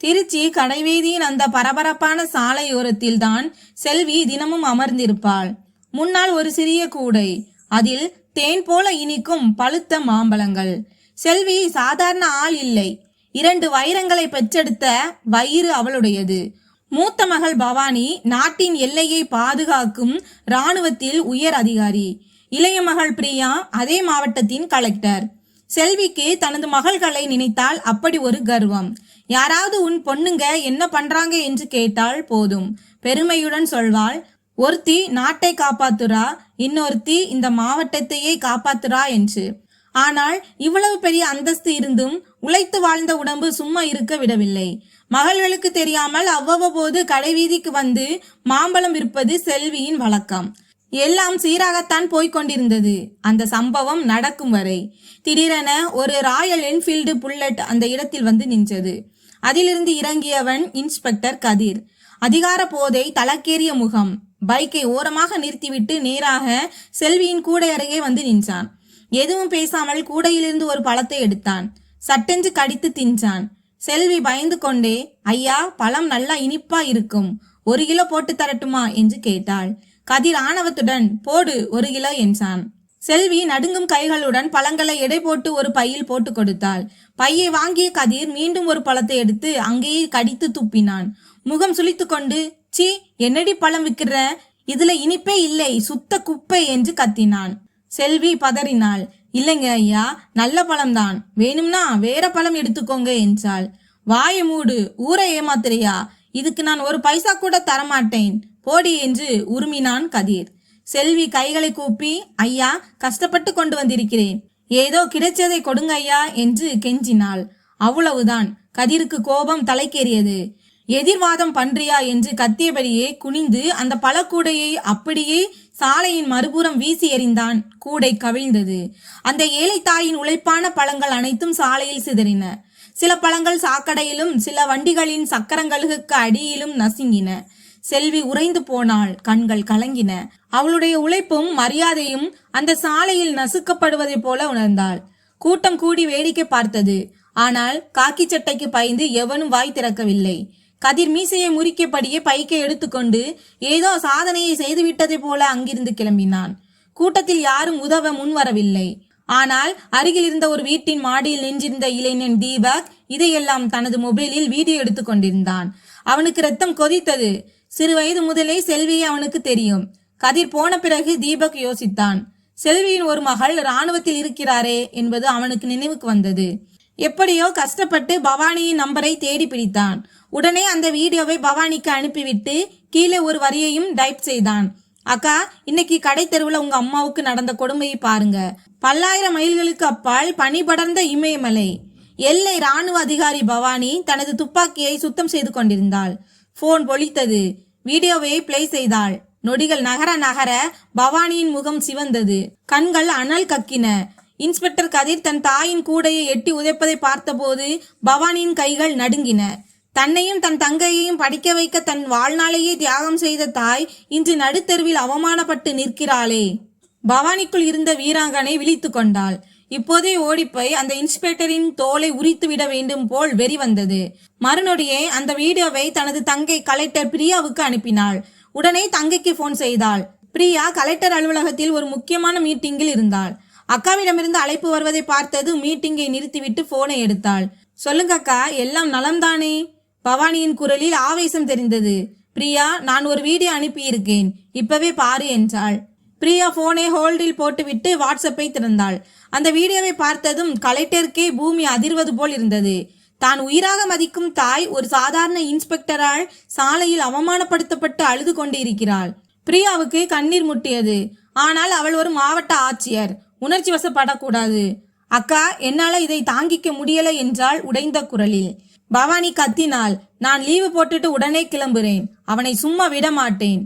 திருச்சி கடைவீதியின் அந்த பரபரப்பான சாலையோரத்தில் தான் செல்வி தினமும் அமர்ந்திருப்பாள். முன்னால் ஒரு சிறிய கூடை, அதில் தேன் போல இனிக்கும் பழுத்த மாம்பழங்கள். செல்வி சாதாரண ஆள் இல்லை. 2 வைரங்களை பெற்றெடுத்த வயிறு அவளுடையது. மூத்த மகள் பவானி நாட்டின் எல்லையை பாதுகாக்கும் இராணுவத்தில் உயர் அதிகாரி. இளைய மகள் பிரியா அதே மாவட்டத்தின் கலெக்டர். செல்விக்கு தனது மகள்களை நினைத்தால் அப்படி ஒரு கர்வம். யாராவது உன் பொண்ணுங்க என்ன பண்றாங்க என்று கேட்டால் போதும், பெருமையுடன் சொல்வாள், ஒருத்தி நாட்டை காப்பாத்துறா, இன்னொருத்தி இந்த மாவட்டத்தையே காப்பாத்துறா என்று. ஆனால் இவ்வளவு பெரிய அந்தஸ்து இருந்தும் உழைத்து வாழ்ந்த உடம்பு சும்மா இருக்க விடவில்லை. மகள்களுக்கு தெரியாமல் அவ்வப்போது கடைவீதிக்கு வந்து மாம்பழம் விற்பது செல்வியின் வழக்கம். எல்லாம் சீராகத்தான் போய்கொண்டிருந்தது அந்த சம்பவம் நடக்கும் வரை. திடீரென ஒரு ராயல் என்ஃபீல்டு புல்லட் அந்த இடத்தில் வந்து நின்றது. அதிலிருந்து இறங்கியவன் இன்ஸ்பெக்டர் கதிர். அதிகார போதை தலக்கேறிய முகம். பைக்கை ஓரமாக நிறுத்திவிட்டு நேராக செல்வியின் கூடை அருகே வந்து நின்றான். எதுவும் பேசாமல் கூடையிலிருந்து ஒரு பழத்தை எடுத்தான். சட்டென்று கடித்து தின்றான். செல்வி பயந்து கொண்டே, ஐயா, பழம் நல்லா இனிப்பா இருக்கும், 1 கிலோ போட்டு தரட்டுமா என்று கேட்டாள். கதிர் ஆணவத்துடன், போடு 1 கிலோ என்றான். செல்வி நடுங்கும் கைகளுடன் பழங்களை எடை போட்டு ஒரு பையில் போட்டு கொடுத்தாள். பையை வாங்கிய கதிர் மீண்டும் ஒரு பழத்தை எடுத்து அங்கேயே கடித்து துப்பினான். முகம் சுளித்து கொண்டு, சீ, என்னடி பழம் விற்கிற, இதுல இனிப்பே இல்லை, சுத்த குப்பை என்று கத்தினான். செல்வி பதறினாள். இல்லைங்க ஐயா, நல்ல பழம்தான், வேணும்னா வேற பழம் எடுத்துக்கோங்க என்றாள். வாயை மூடு, ஊரை ஏமாத்துறியா, இதுக்கு நான் 1 பைசா கூட தரமாட்டேன், போடி என்று உருமினான் கதிர். செல்வி கைகளை கூப்பி, ஐயா, கஷ்டப்பட்டு கொண்டு வந்திருக்கிறேன், ஏதோ கிடைச்சதை கொடுங்க ஐயா என்று கெஞ்சினாள். அவ்வளவுதான். கதிருக்கு கோபம் தலைக்கேறியது. எதிர்வாதம் பண்றியா என்று கத்தியபடியே குனிந்து அந்த பழக்கூடையை அப்படியே சாலையின் மறுபுறம் வீசி எறிந்தான். கூடை கவிழ்ந்தது. அந்த ஏழை தாயின் உழைப்பான பழங்கள் அனைத்தும் சாலையில் சிதறின. சில பழங்கள் சாக்கடையிலும் சில வண்டிகளின் சக்கரங்களுக்கு அடியிலும் நசுங்கின. செல்வி உறைந்து போனாள். கண்கள் கலங்கின. அவளுடைய உழைப்பும் மரியாதையும் அந்த சாலையில் நசுக்கப்படுவதை போல உணர்ந்தாள். கூட்டம் கூடி வேடிக்கை பார்த்தது. ஆனால் காக்கி சட்டைக்கு பயந்து எவனும் வாய் திறக்கவில்லை. கதிர் மீசையை முறிக்கபடியே பைக்கை எடுத்துக்கொண்டு ஏதோ சாதனையை செய்துவிட்டதை போல அங்கிருந்து கிளம்பினான். கூட்டத்தில் யாரும் உதவ முன்வரவில்லை. ஆனால் அருகில் இருந்த ஒரு வீட்டின் மாடியில் நின்றிருந்த இளைஞன் தீபக் இதையெல்லாம் தனது மொபைலில் வீடியோ எடுத்துக் கொண்டிருந்தான். அவனுக்கு ரத்தம் கொதித்தது. சிறு வயது முதலே செல்வியை அவனுக்கு தெரியும். கதிர் போன பிறகு தீபக் யோசித்தான். செல்வியின் ஒரு மகள் இராணுவத்தில் இருக்கிறாரே என்பது அவனுக்கு நினைவுக்கு வந்தது. எப்படியோ கஷ்டப்பட்டு பவானியின் நம்பரை தேடி பிடித்தான். உடனே அந்த வீடியோவை பவானிக்கு அனுப்பிவிட்டு கீழே ஒரு வரியையும் டைப் செய்தான். அக்கா, இன்னைக்கு கடை தெருவுல உங்க அம்மாவுக்கு நடந்த கொடுமையை பாருங்க. பல்லாயிரம் மைல்களுக்கு அப்பால் பனி படர்ந்த இமயமலை. எல்லை ராணுவ அதிகாரி பவானி தனது துப்பாக்கியை சுத்தம் செய்து கொண்டிருந்தாள். போன் பொழித்தது. வீடியோவை பிளே செய்தாள். நொடிகள் நகர நகர பவானியின் முகம் சிவந்தது. கண்கள் அனல் கக்கின. இன்ஸ்பெக்டர் கதிர் தன் தாயின் கூடையை எட்டி உதைப்பதை பார்த்தபோது பவானியின் கைகள் நடுங்கின. தன்னையும் தன் தங்கையையும் படிக்க வைக்க தன் வாழ்நாளையே தியாகம் செய்த தாய் இன்று நடுத்தெருவில் அவமானப்பட்டு நிற்கிறாளே. பவானிக்குள் இருந்த வீராங்கனை விழித்து கொண்டாள். இப்போதே ஓடிப்போய் அந்த இன்ஸ்பெக்டரின் தோலை உரித்து விட வேண்டும் போல் வெறி வந்தது. மறுநொடியே அந்த வீடியோவை தனது தங்கை கலெக்டர் பிரியாவுக்கு அனுப்பினாள். உடனே தங்கைக்கு போன் செய்தாள். பிரியா கலெக்டர் அலுவலகத்தில் ஒரு முக்கியமான மீட்டிங்கில் இருந்தாள். அக்காவிடமிருந்து அழைப்பு வருவதை பார்த்தது மீட்டிங்கை நிறுத்திவிட்டு போனை எடுத்தாள். சொல்லுங்க அக்கா, எல்லாம் நலம்தானே? பவானியின் குரலில் ஆவேசம் தெரிந்தது. பிரியா, நான் ஒரு வீடியோ அனுப்பியிருக்கேன், இப்பவே பாரு என்றாள். பிரியா போனை ஹோல்டில் போட்டுவிட்டு வாட்ஸ்அப்பை திறந்தாள். அந்த வீடியோவை பார்த்ததும் கலெக்டருக்கே பூமி அதிர்வது போல் இருந்தது. தான் உயிராக மதிக்கும் தாய் ஒரு சாதாரண இன்ஸ்பெக்டரால் சாலையில் அவமானப்படுத்தப்பட்டு அழுது கொண்டு இருக்கிறாள். பிரியாவுக்கு கண்ணீர் முட்டியது. ஆனால் அவள் ஒரு மாவட்ட ஆட்சியர், உணர்ச்சி வசப்படக்கூடாது. அக்கா, என்னால இதை தாங்கிக்க முடியல என்றாள் உடைந்த குரலில். பவானி கத்தினாள். நான் லீவு போட்டுட்டு உடனே கிளம்புறேன், அவனை சும்மா விட மாட்டேன்.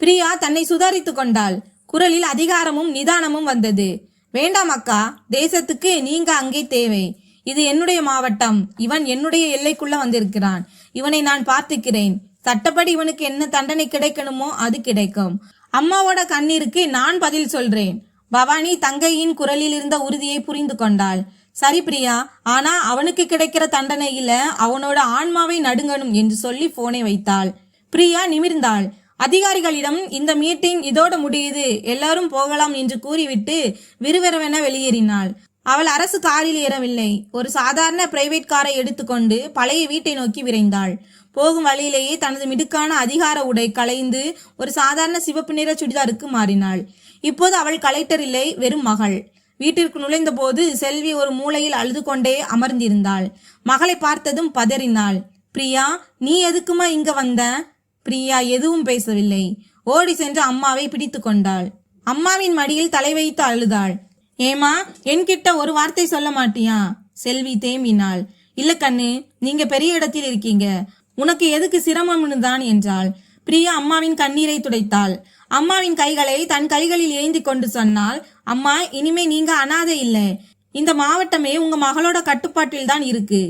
பிரியா தன்னை சுதாரித்து கொண்டாள். குரலில் அதிகாரமும் நிதானமும் வந்தது. வேண்டாம் அக்கா, தேசத்துக்கு நீங்க அங்கே தேவை. இது என்னுடைய மாவட்டம். இவன் என்னுடைய எல்லைக்குள்ள வந்திருக்கிறான். இவனை நான் பார்த்துக்கிறேன். சட்டப்படி இவனுக்கு என்ன தண்டனை கிடைக்கணுமோ அது கிடைக்கும். அம்மாவோட கண்ணீருக்கு நான் பதில் சொல்றேன். பவானி தங்கையின் குரலில் இருந்த உறுதியை புரிந்து கொண்டாள். சரி பிரியா, ஆனா அவனுக்கு கிடைக்கிற தண்டனையில அவனோட ஆன்மாவை நடுங்கணும் என்று சொல்லி போனை வைத்தாள். பிரியா நிமிர்ந்தாள். அதிகாரிகளிடம் இந்த மீட்டிங் இதோட முடியுது, எல்லாரும் போகலாம் என்று கூறிவிட்டு விறுவிறுவென வெளியேறினாள். அவள் அரசு காரில் ஏறவில்லை. ஒரு சாதாரண பிரைவேட் காரை எடுத்துக்கொண்டு பழைய வீட்டை நோக்கி விரைந்தாள். போகும் வழியிலேயே தனது மிடுக்கான அதிகார உடை களைந்து ஒரு சாதாரண சிவப்பு நிற சுடிதாருக்கு மாறினாள். இப்போது அவள் கலெக்டர் இல்லை, வெறும் மகள். வீட்டிற்கு நுழைந்த போது செல்வி ஒரு மூலையில் அழுது கொண்டே அமர்ந்திருந்தாள். மகளை பார்த்ததும் பதறினாள். பிரியா, நீ எதுக்குமா இங்க வந்த? பிரியா எதுவும் பேசவில்லை. ஓடி சென்று அம்மாவை பிடித்து கொண்டாள். அம்மாவின் மடியில் தலை வைத்து அழுதாள். ஏமா, என்கிட்ட ஒரு வார்த்தை சொல்ல மாட்டியா? செல்வி தேம்பினாள். இல்ல கண்ணு, நீங்க பெரிய இடத்தில் இருக்கீங்க, உனக்கு எதுக்கு சிரமம்னு தான் என்றாள். பிரியா அம்மாவின் கண்ணீரை துடைத்தாள். அம்மாவின் கைகளை தன் கைகளில் ஏந்தி கொண்டு சொன்னாள். அம்மா, இனிமே நீங்க அனாதை இல்லை. இந்த மாவட்டமே உங்க மகளோட கட்டுப்பாட்டில் தான் இருக்கு.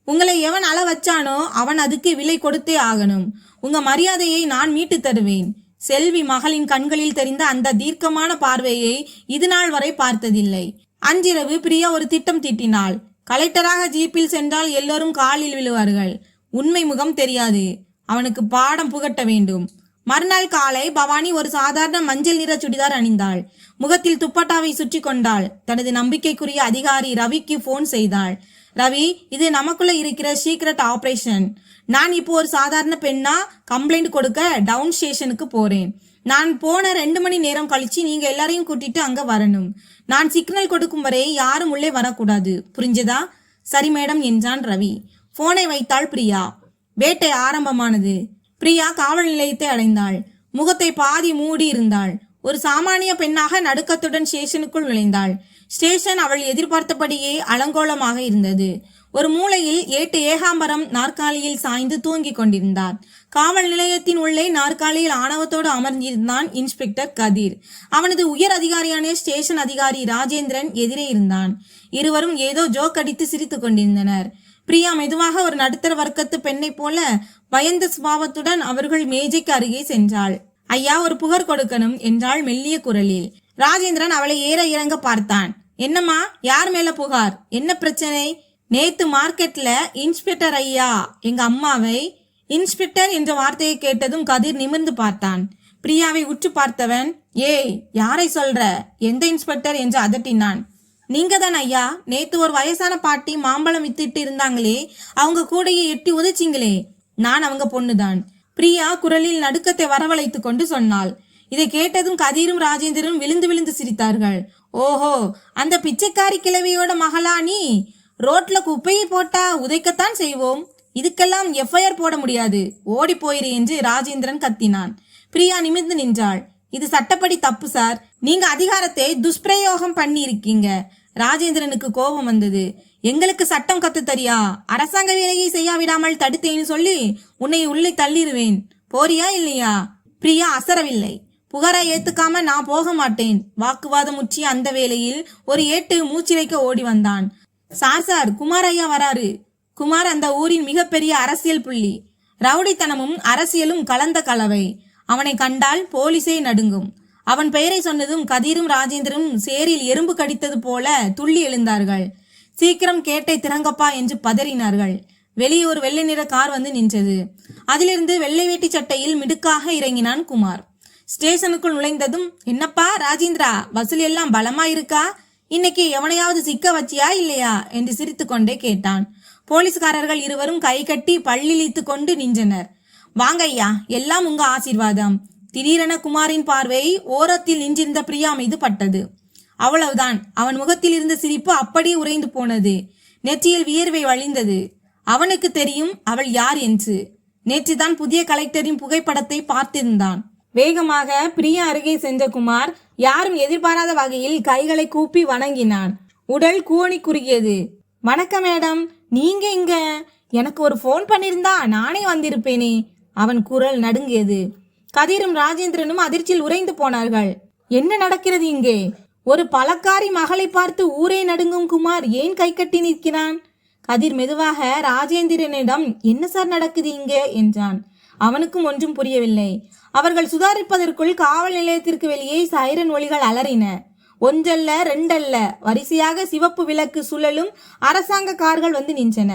உங்களை எவன் அள வச்சானோ அவன் அதுக்கு விலை கொடுத்தே ஆகணும். உங்க மரியாதையை நான் மீட்டு தருவேன். செல்வி மகளின் கண்களில் தெரிந்த அந்த தீர்க்கமான பார்வையை இது நாள் வரை பார்த்ததில்லை. அன்றிரவு பிரியா ஒரு திட்டம் தீட்டினாள். கலெக்டராக ஜீப்பில் சென்றால் எல்லோரும் காலில் விழுவார்கள். உண்மை முகம் தெரியாது, அவனுக்கு பாடம் புகட்ட வேண்டும். மறுநாள் காலை பவானி ஒரு சாதாரண மஞ்சள் நிற சுடிதார் அணிந்தாள். முகத்தில் துப்பட்டாவை சுற்றி கொண்டாள். தனது நம்பிக்கைக்குரிய அதிகாரி ரவிக்கு போன் செய்தாள். ரவி, இது நமக்குள்ள இருக்கிற சீக்ரெட் ஆபரேஷன். நான் இப்போ ஒரு சாதாரண பெண்ணா கம்ப்ளைண்ட் கொடுக்க டவுன் ஸ்டேஷனுக்கு போறேன். நான் போன 2 மணி நேரம் கழிச்சு நீங்க எல்லாரையும் கூட்டிட்டு அங்க வரணும். நான் சிக்னல் கொடுக்கும் வரை யாரும் உள்ளே வரக்கூடாது, புரிஞ்சதா? சரி மேடம் என்றான் ரவி. போனை வைத்தாள் பிரியா. வேட்டை ஆரம்பமானது. பிரியா காவல் நிலையத்தை அடைந்தாள். முகத்தை பாதி மூடி இருந்தாள். ஒரு சாமானிய பெண்ணாக நடுக்கத்துடன் ஸ்டேஷனுக்குள் நுழைந்தாள். ஸ்டேஷன் அவள் எதிர்பார்த்தபடியே அலங்கோலமாக இருந்தது. ஒரு மூலையில் ஏட்டு ஏகாம்பரம் நாற்காலியில் சாய்ந்து தூங்கிக் கொண்டிருந்தார். காவல் நிலையத்தின் உள்ளே நாற்காலியில் ஆணவத்தோடு அமர்ந்திருந்தான் இன்ஸ்பெக்டர் கதிர். அவனது உயர் அதிகாரியான ஸ்டேஷன் அதிகாரி ராஜேந்திரன் எதிரே இருந்தான். இருவரும் ஏதோ ஜோக் அடித்து சிரித்துக் கொண்டிருந்தனர். பிரியா மெதுவாக ஒரு நடுத்தர வர்க்கத்து பெண்ணை போல பயந்த சுபாவத்துடன் அவர்கள் மேஜைக்கு அருகே சென்றாள். ஐயா, ஒரு புகார் கொடுக்கணும் என்றாள் மெல்லிய குரலில். ராஜேந்திரன் அவளை ஏற இறங்க பார்த்தான். என்னம்மா, யார் மேல புகார்? என்ன பிரச்சனை? நேத்து மார்க்கெட்ல இன்ஸ்பெக்டர் ஐயா எங்க அம்மாவை... இன்ஸ்பெக்டர் என்ற வார்த்தையை கேட்டதும் கதிர் நிமிர்ந்து பார்த்தான். பிரியாவை உற்று பார்த்தவன், ஏய், யாரை சொல்ற? எந்த இன்ஸ்பெக்டர் என்று அதட்டினான். நீங்க தான் ஐயா, நேத்து ஒரு வயசான பாட்டி மாம்பழம் வித்துட்டு இருந்தாங்களே, அவங்க கூடையை எட்டி உதைச்சிங்களே, நான் அவங்க பொண்ணுதான். பிரியா குரலில் நடுக்கத்தை வரவழைத்து கொண்டு சொன்னாள். இதை கேட்டதும் கதிரும் ராஜேந்திரனும் விழுந்து விழுந்து சிரித்தார்கள். ஓஹோ, அந்த பிச்சைக்காரி கிழவியோட மகளா நீ? ரோட்ல குப்பையை போட்டா உதைக்கத்தான் செய்வோம், இதுக்கெல்லாம் எஃப்ஐஆர் போட முடியாது, ஓடி போயிரு என்று ராஜேந்திரன் கத்தினான். பிரியா நிமிர்ந்து நின்றாள். இது சட்டப்படி தப்பு சார், நீங்க அதிகாரத்தை துஷ்பிரயோகம் பண்ணி இருக்கீங்க. ராஜேந்திரனுக்கு கோபம் வந்தது. எங்களுக்கு சட்டம் கத்து தரியா? அரசாங்க வேலையை செய்யாவிடாமல் தடுத்தேன்னு சொல்லி உன்னை உள்ளே தள்ளிடுவேன், போறியா இல்லையா? பிரியா அசரவில்லை. புகாரை ஏத்துக்காம நான் போக மாட்டேன். வாக்குவாதம் முற்றிய அந்த வேளையில் ஒரு ஏட்டு மூச்சிறைக்க ஓடி வந்தான். சார், குமார் ஐயா வராரு. குமார் அந்த ஊரின் மிகப்பெரிய அரசியல் புள்ளி. ரவுடித்தனமும் அரசியலும் கலந்த கலவை. அவனை கண்டால் போலீஸே நடுங்கும். அவன் பெயரை சொன்னதும் கதிரும் ராஜேந்திரனும் சேரில் எறும்பு கடித்தது போல துள்ளி எழுந்தார்கள். சீக்கிரம் கேட்டை திறங்கப்பா என்று பதறினார்கள். வெளியே ஒரு வெள்ளை நிற கார் வந்து நின்றது. அதிலிருந்து வெள்ளை வேட்டி சட்டையில் மிடுக்காக இறங்கினான் குமார். ஸ்டேஷனுக்குள் நுழைந்ததும், என்னப்பா ராஜேந்திரா, வசூல் எல்லாம் பலமா இருக்கா? இன்னைக்கு எவனையாவது சிக்க வச்சியா இல்லையா என்று சிரித்து கொண்டே கேட்டான். போலீஸ்காரர்கள் இருவரும் கை கட்டி பல்லிழித்து கொண்டு நின்றனர். வாங்க ஐயா, எல்லாம் உங்க ஆசீர்வாதம். திடீரென குமாரின் பார்வை ஓரத்தில் நின்றிருந்த பிரியா மீது பட்டது. அவ்வளவுதான், அவன் முகத்தில் இருந்த சிரிப்பு அப்படியே உறைந்து போனது. நெற்றியில் வியர்வை வழிந்தது. அவனுக்கு தெரியும் அவள் யார் என்று. நேற்றுதான் புதிய கலெக்டரின் புகைப்படத்தை பார்த்திருந்தான். வேகமாக பிரியா அருகே சென்ற குமார் யாரும் எதிர்பாராத வகையில் கைகளை கூப்பி வணங்கினான். உடல் கூணி குறுகியது. வணக்கம் மேடம், நீங்க இங்க? எனக்கு ஒரு போன் பண்ணிருந்தா நானே வந்திருப்பேனே. அவன் குரல் நடுங்கியது. கதிரும் ராஜேந்திரனும் அதிர்ச்சியில் உறைந்து போனார்கள். என்ன நடக்கிறது இங்கே? ஒரு பலக்காரி மகளை பார்த்து ஊரே நடுங்கும் குமார் ஏன் கை கட்டி நிற்கிறான்? கதிர் மெதுவாக ராஜேந்திரனிடம், என்ன சார் நடக்குது இங்கே என்றான். அவனுக்கும் ஒன்றும் புரியவில்லை. அவர்கள் சுதாரிப்பதற்குள் காவல் நிலையத்திற்கு வெளியே சைரன் ஒலிகள் அலறின. ஒன்றல்ல ரெண்டல்ல வரிசையாக சிவப்பு விளக்கு சுழலும் அரசாங்க கார்கள் வந்து நின்றன.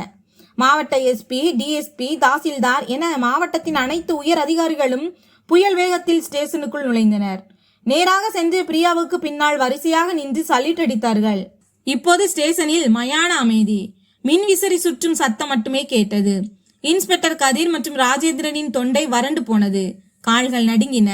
மாவட்ட எஸ்பி, டிஎஸ்பி, தாசில்தார் என மாவட்டத்தின் அனைத்து உயர் அதிகாரிகளும் புயல் வேகத்தில் ஸ்டேஷனுக்குள் நுழைந்தனர். நேராக சென்று பிரியாவுக்கு பின்னால் வரிசையாக நின்று சல்யூட் அடித்தார்கள். இப்போது ஸ்டேஷனில் மயான அமைதி. மின்விசிறி சுற்றும் சத்தம் மட்டுமே கேட்டது. இன்ஸ்பெக்டர் கதிர் மற்றும் ராஜேந்திரனின் தொண்டை வறண்டு போனது. கால்கள் நடுங்கின.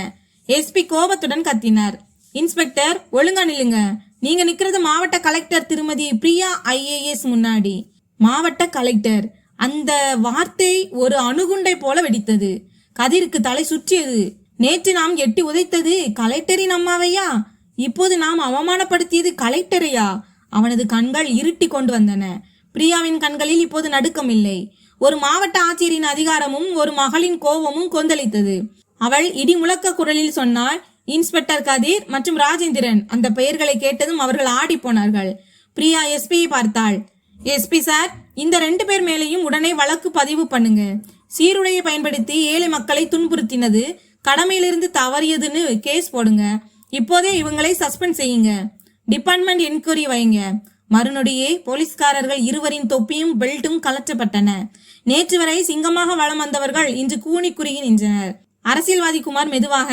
எஸ்பி கோபத்துடன் கத்தினார். இன்ஸ்பெக்டர், ஒழுங்கா நில்லுங்க. நீங்க நிக்கிறது மாவட்ட கலெக்டர் திருமதி பிரியா ஐஏஎஸ் முன்னாடி. மாவட்ட கலெக்டர், அந்த வார்த்தை ஒரு அணுகுண்டை போல வெடித்தது. கதிருக்கு தலை சுற்றியது. நேற்று நாம் எட்டி உதைத்தது கலெக்டரின் அம்மாவையா? இப்போது நாம் அவமானப்படுத்தியது கலெக்டரையா? அவனது கண்கள் இருட்டி கொண்டு வந்தன. பிரியாவின் கண்களில் இப்போது நடுக்கம் இல்லை. ஒரு மாவட்ட ஆட்சியரின் அதிகாரமும் ஒரு மகளின் கோபமும் கொந்தளித்தது. அவள் இடி முழக்க குரலில் சொன்னாள், இன்ஸ்பெக்டர் கதிர் மற்றும் ராஜேந்திரன். அந்த பெயர்களை கேட்டதும் அவர்கள் ஆடி போனார்கள். பிரியா எஸ்பியை பார்த்தாள். எஸ்பி சார், இந்த 2 பேர் மேலேயும் உடனே வழக்கு பதிவு பண்ணுங்க. சீருடையை பயன்படுத்தி ஏழை மக்களை துன்புறுத்தினது, கடமையிலிருந்து தவறியதுன்னு கேஸ் போடுங்க. இப்போதே இவங்களை சஸ்பெண்ட் செய்யுங்க. டிபார்ட்மெண்ட் என்கொயரி வைங்க. மறுநொடியே போலீஸ்காரர்கள் இருவரின் தொப்பியும் பெல்ட்டும் கலற்றப்பட்டன. நேற்று வரை சிங்கமாக வலம் வந்தவர்கள் இன்று கூனி குறுகி நின்றனர். அரசியல்வாதி குமார் மெதுவாக,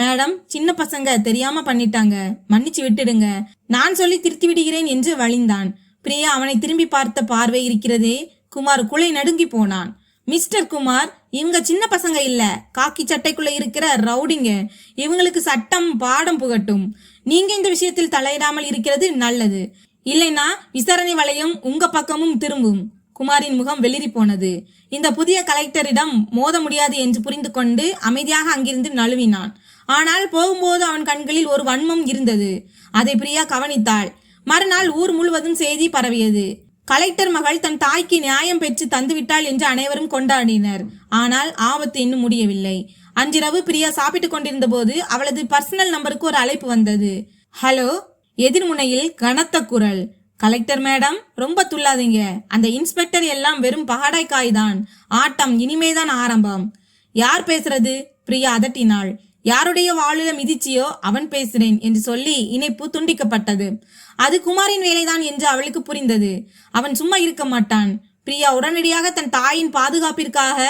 மேடம், சின்ன பசங்க தெரியாம பண்ணிட்டாங்க, மன்னிச்சு விட்டுடுங்க, நான் சொல்லி திருத்தி விடுகிறேன் என்று வழிந்தான். பிரியா அவனை திரும்பி பார்த்த பார்வை இருக்கிறதே. குமார் குலை நடுங்கி போனான். மிஸ்டர் குமார், இவங்க சின்ன பசங்க இல்ல, காக்கி சட்டைக்குள்ள இருக்கிற ரவுடிங்க. இவங்களுக்கு சட்டம் பாடம் புகட்டும். நீங்க இந்த விஷயத்தில் தலையிடாமல் இருக்கிறது நல்லது. இல்லைன்னா விசாரணை வளையம் உங்க பக்கமும் திரும்பும். குமாரின் முகம் வெளிரி போனது. இந்த புதிய கலெக்டரிடம் மோத முடியாது என்று புரிந்து கொண்டு அமைதியாக அங்கிருந்து நழுவினான். ஆனால் போகும்போது அவன் கண்களில் ஒரு வன்மம் இருந்தது. அதை பிரியா கவனித்தாள். மறுநாள் ஊர் முழுவதும் செய்தி பரவியது. கலெக்டர் மகள் தன் தாய்க்கு நியாயம் பெற்று தந்துவிட்டாள் என்று அனைவரும் கொண்டாடினர். ஆனால் ஆபத்து இன்னும் முடியவில்லை. அன்றிரவு பிரியா சாப்பிட்டுக் கொண்டிருந்த போது அவளது பர்சனல் நம்பருக்கு ஒரு அழைப்பு வந்தது. ஹலோ. எதிர்முனையில் கனத்த குரல். கலெக்டர் மேடம், ரொம்ப துள்ளாதீங்க. அந்த இன்ஸ்பெக்டர் எல்லாம் வெறும் பகடாய்க்காய் தான். ஆட்டம் இனிமேதான் ஆரம்பம். யார் பேசுறது? பிரியா அதட்டினாள். யாருடைய வாழுல மிதிச்சியோ அவன் பேசுறேன் என்று சொல்லி இணைப்பு துண்டிக்கப்பட்டது. அது குமாரின் வேலைதான் என்று அவளுக்கு புரிந்தது. அவன் சும்மா இருக்க மாட்டான். பிரியா உடனடியாக தன் தாயின் பாதுகாப்பிற்காக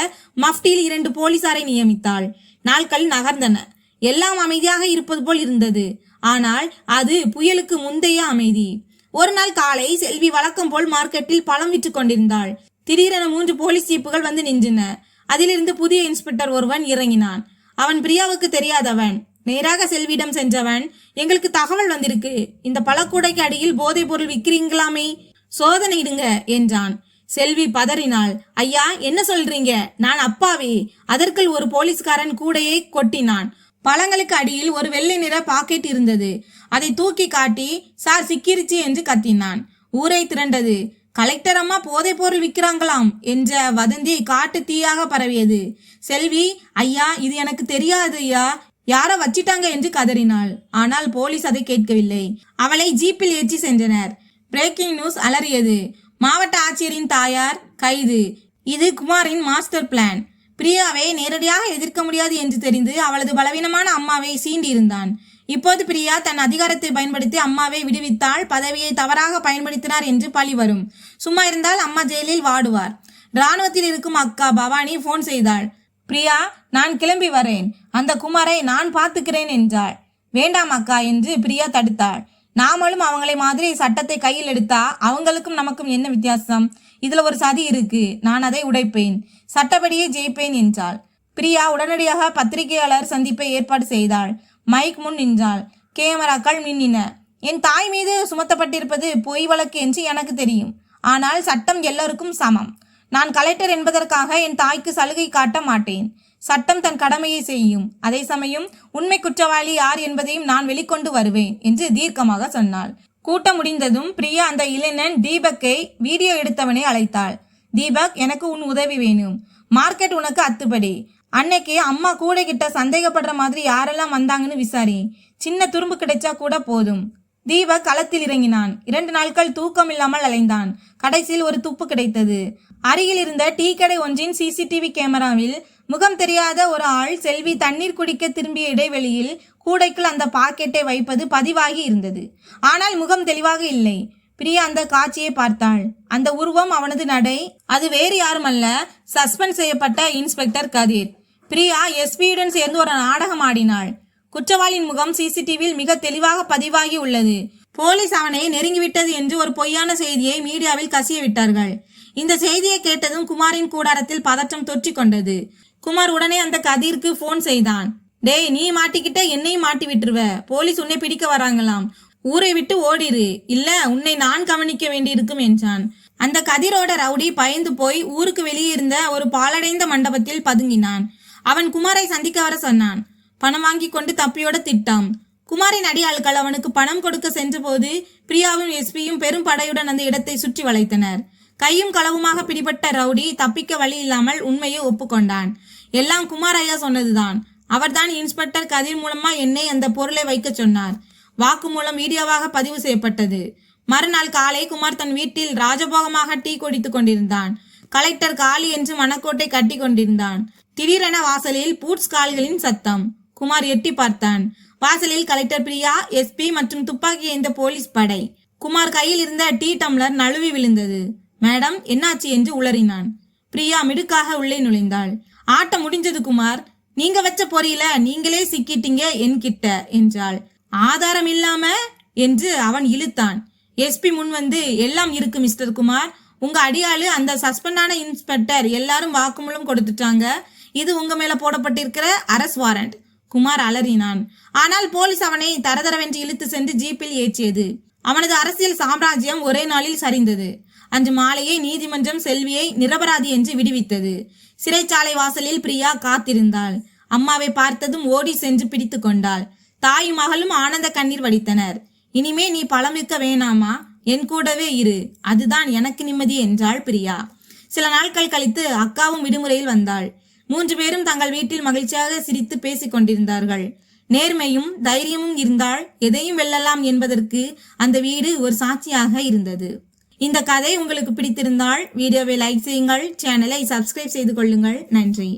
மஃப்டியில் 2 போலீசாரை நியமித்தாள். நாட்கள் நகர்ந்தன. எல்லாம் அமைதியாக இருப்பது போல் இருந்தது. ஆனால் அது புயலுக்கு முந்தைய அமைதி. ஒரு நாள் காலை செல்வி வழக்கம் போல் மார்க்கெட்டில் பழம் விற்று கொண்டிருந்தாள். திடீரென 3 போலீஸ் ஜீப்புகள் வந்து நின்றன. அதிலிருந்து புதிய இன்ஸ்பெக்டர் ஒருவன் இறங்கினான். அவன் பிரியாவுக்கு தெரியாதவன். நேராக செல்வியிடம் சென்றவன், எங்களுக்கு தகவல் வந்திருக்கு, இந்த பழக்கூடைக்கு அடியில் போதைப் பொருள் விற்கிறீங்களாமே, சோதனையிடுங்க என்றான். செல்வி பதறினாள். ஐயா, என்ன சொல்றீங்க? நான் அப்பாவே. அதற்குள் ஒரு போலீஸ்காரன் கூடையை கொட்டினான். பழங்களுக்கு அடியில் ஒரு வெள்ளை நிற பாக்கெட் இருந்தது. அதை தூக்கி காட்டி, சார் சிக்கிருச்சு என்று கத்தினான். ஊரை திரண்டது. கலெக்டர் அம்மா போதைப் பொருள் விற்கிறாங்களாம் என்ற வதந்தி காட்டு தீயாக பரவியது. செல்வி, ஐயா, இது எனக்கு தெரியாது ஐயா, யாரோ வச்சிட்டாங்க என்று கதறினாள். ஆனால் போலீஸ் அதை கேட்கவில்லை. அவளை ஜீப்பில் ஏற்றி சென்றனர். பிரேக்கிங் நியூஸ் அலறியது. மாவட்ட ஆட்சியரின் தாயார் கைது. இது குமாரின் மாஸ்டர் பிளான். பிரியாவை நேரடியாக எதிர்க்க முடியாது என்று தெரிந்து அவளது பலவீனமான அம்மாவை சீண்டியிருந்தான். இப்போது பிரியா தன் அதிகாரத்தை பயன்படுத்தி அம்மாவை விடுவித்தால் பதவியை தவறாக பயன்படுத்தினார் என்று பழி வரும். சும்மா இருந்தால் அம்மா ஜெயிலில் வாடுவார். இராணுவத்தில் இருக்கும் அக்கா பவானி போன் செய்தாள். பிரியா, நான் கிளம்பி வரேன், அந்த குமாரை நான் பார்த்துக்கிறேன் என்றாள். வேண்டாம் அக்கா என்று பிரியா தடுத்தாள். நாமளும் அவங்களை மாதிரி சட்டத்தை கையில் எடுத்தா அவங்களுக்கும் நமக்கும் என்ன வித்தியாசம்? இதுல ஒரு சதி இருக்கு, நான் அதை உடைப்பேன், சட்டப்படியே ஜெயிப்பேன் என்றாள். பிரியா உடனடியாக பத்திரிகையாளர் சந்திப்பை ஏற்பாடு செய்தாள். மைக் முன் நின்றாள். கேமராக்கள் மின்னின. என் தாய் மீது சுமத்தப்பட்டிருப்பது பொய் வழக்கு என்று எனக்கு தெரியும். ஆனால் சட்டம் எல்லோருக்கும் சமம். நான் கலெக்டர் என்பதற்காக என் தாய்க்கு சலுகை காட்ட மாட்டேன். சட்டம் தன் கடமையை செய்யும். அதே சமயம் உண்மை குற்றவாளி யார் என்பதையும் நான் வெளிக்கொண்டு வருவேன் என்று தீர்க்கமாக சொன்னாள். கூட்டம் முடிந்ததும் பிரியா அந்த இளைஞன் தீபக்கை வீடியோ எடுத்தவனை அழைத்தாள். தீபக், எனக்கு உன் உதவி வேணும். மார்க்கெட் உனக்கு அத்துப்படி. அன்னைக்கு அம்மா கூட கிட்ட சந்தேகப்படுற மாதிரி யாரெல்லாம் வந்தாங்கன்னு விசாரி. சின்ன துரும்பு கிடைச்சா கூட போதும். தீபக் களத்தில் இறங்கினான். 2 நாட்கள் தூக்கம் இல்லாமல் அலைந்தான். கடைசியில் ஒரு துப்பு கிடைத்தது. அருகில் இருந்த டீ கடை ஒன்றின் சிசிடிவி கேமராவில் முகம் தெரியாத ஒரு ஆள் செல்வி தண்ணீர் குடிக்க திரும்பிய இடைவெளியில் கூடைக்குள் அந்த பாக்கெட்டை வைப்பது பதிவாகி இருந்தது. ஆனால் முகம் தெளிவாக இல்லை. பிரியா அந்த காட்சியை பார்த்தாள். அந்த உருவம், அவனது நடை, அது வேறு யாருமல்ல, சஸ்பெண்ட் செய்யப்பட்ட இன்ஸ்பெக்டர் கதிர். பிரியா எஸ்பியுடன் சேர்ந்து ஒரு நாடகம் ஆடினாள். குற்றவாளியின் முகம் சிசிடிவியில் மிக தெளிவாக பதிவாகி உள்ளது. போலீஸ் அவனை நெருங்கிவிட்டது என்று ஒரு பொய்யான செய்தியை மீடியாவில் கசிய விட்டார்கள். இந்த செய்தியை கேட்டதும் குமாரின் கூடாரத்தில் பதற்றம் தொற்றிக் கொண்டது. குமார் உடனே அந்த கதிருக்கு போன் செய்தான். டேய், நீ மாட்டிக்கிட்ட, என்னையும் மாட்டி விட்டுருவ. போலீஸ் உன்னை பிடிக்க வராங்களாம். ஊரை விட்டு ஓடிரு, இல்ல உன்னை நான் கவனிக்க வேண்டியிருக்கும் என்றான். அந்த கதிரோட ரவுடி பயந்து போய் ஊருக்கு வெளியே இருந்த ஒரு பாழடைந்த மண்டபத்தில் பதுங்கினான். அவன் குமாரை சந்திக்க வர சொன்னான். பணம் வாங்கி கொண்டு தப்பியோட திட்டான். குமாரின் அடியாட்கள் அவனுக்கு பணம் கொடுக்க சென்றபோது பிரியாவும் எஸ்பியும் பெரும் படையுடன் அந்த இடத்தை சுற்றி வளைத்தனர். கையும் களவுமாக பிடிபட்ட ரவுடி தப்பிக்க வழி இல்லாமல் உண்மையை ஒப்புக்கொண்டான். எல்லாம் குமார் ஐயா சொன்னதுதான். அவர்தான் இன்ஸ்பெக்டர் கதிர் மூலமா என்னை அந்த பொருளை வைக்க சொன்னார். வாக்குமூலம் வீடியோவாக பதிவு செய்யப்பட்டது. மறுநாள் காலை குமார் தன் வீட்டில் ராஜபோகமாக டீ குடித்துக் கொண்டிருந்தான். கலெக்டர் காளி என்று மணக்கோட்டை கட்டி கொண்டிருந்தான். திடீரென வாசலில் பூட்ஸ் கால்களின் சத்தம். குமார் எட்டி பார்த்தான். வாசலில் கலெக்டர் பிரியா, எஸ்பி மற்றும் துப்பாக்கி ஏந்த போலீஸ் படை. குமார் கையில் இருந்த டீ டம்ளர் நழுவி விழுந்தது. மேடம், என்னாச்சு என்று உளறினான். பிரியா மிடுக்காக உள்ளே நுழைந்தாள். ஆட்டம் முடிஞ்சது குமார், நீங்க வச்ச பொறியில நீங்களே சிக்கிட்டீங்க என்கிட்ட என்றாள். ஆதாரம் இல்லாம என்று அவன் இழுத்தான். எஸ்பி முன் வந்து, எல்லாம் இருக்கு மிஸ்டர் குமார், உங்க அடியாளு அந்த சஸ்பெண்டான இன்ஸ்பெக்டர் எல்லாரும் வாக்குமூலம் கொடுத்துட்டாங்க. இது உங்க மேல போடப்பட்டிருக்கிற அரஸ்ட் வாரண்ட். குமார் அலறினான். ஆனால் போலீஸ் அவனை தரதரவென்று இழுத்து சென்று ஜீப்பில் ஏற்றியது. அவனது அரசியல் சாம்ராஜ்யம் ஒரே நாளில் சரிந்தது. அன்று மாலையே நீதிமன்றம் செல்வியை நிரபராதி என்று விடுவித்தது. சிறைச்சாலை வாசலில் பிரியா காத்திருந்தாள். அம்மாவை பார்த்ததும் ஓடி சென்று பிடித்து கொண்டாள். தாயும் மகளும் ஆனந்த கண்ணீர் வடித்தனர். இனிமே நீ பழம் விற்க வேணாமா, என் கூடவே இரு, அதுதான் எனக்கு நிம்மதி என்றாள் பிரியா. சில நாட்கள் கழித்து அக்காவும் விடுமுறையில் வந்தாள். 3 பேரும் தங்கள் வீட்டில் மகிழ்ச்சியாக சிரித்து பேசிக் கொண்டிருந்தார்கள். நேர்மையும் தைரியமும் இருந்தால் எதையும் வெல்லலாம் என்பதற்கு அந்த வீடு ஒரு சாட்சியாக இருந்தது. இந்த கதை உங்களுக்கு பிடித்திருந்தால் வீடியோவை லைக் செய்யுங்கள், சேனலை சப்ஸ்கிரைப் செய்து கொள்ளுங்கள். நன்றி.